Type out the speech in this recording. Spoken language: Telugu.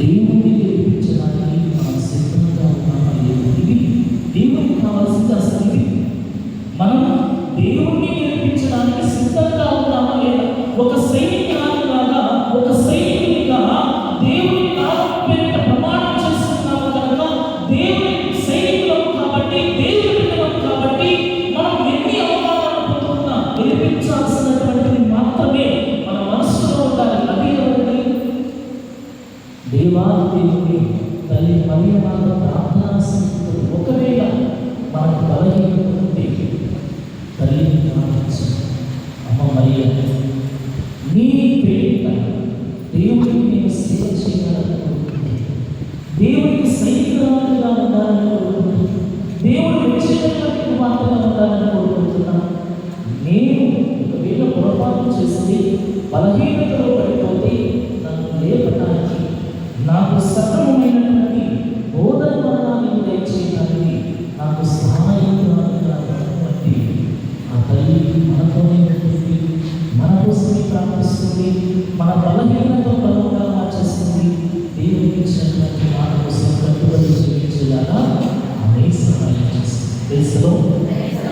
దేవుడిని గెలిపించడానికి మనం సిద్ధంగా ఉన్నామా లేదు? ఇది దేవుడికి కావాల్సింది అసలు ఇది. మనం దేవుడిని గెలిపించడానికి సిద్ధంగా ఉన్నామా లేదా? ఒక సైనికులాగా, ఒక సైనికునిగా దేవుని నామం పేరిట ప్రమాణం చేస్తున్నాము కనుక దేవుని సైనికులం కాబట్టి, దేవుని బిడ్డలం కాబట్టి మనం ఎన్ని అవమానాలు పొందుతున్నా గెలిపించాల్సినటువంటిది మాత్రమే మన మనసులో ఉండాలి. అది ఎవరిని? దేవాదేవుని తల్లి మరియమ్మ ప్రార్థనా సన్నిధిలో ఒకవేళ మనకు బలహీనత ఉంటే తల్లిని ప్రార్థించు. అమ్మ మరియమ్మ, నీ పేరిట దేవుడికి నేను సేవ చేయాలని కోరుకుంటున్నాను, దేవుడికి సైనికురాలుగా ఉండాలని కోరుకుంటున్నాను, దేవుడు మెచ్చినటువంటి కుమార్తెగా ఉండాలని కోరుకుంటున్నాను. నేను ఒకవేళ పొరపాటు చేస్తే, బలహీనతలో పడిపోతే నన్ను లేపడానికి, నాకు సక్రమమైనటువంటి బోధన వలనాన్ని దయచేయడానికి నాకు సహాయకురాలున్నటువంటి ఆ తల్లి మనతోనే ఉంటుంది, మన కోసమే ప్రార్థిస్తుంది, మన బలహీనత బలంగా మార్చేస్తుంది. దేవునికి ఇచ్చినటువంటి మాట కోసం కట్టుబడి జీవించేలాగా ఆమె సహాయం చేస్తుంది.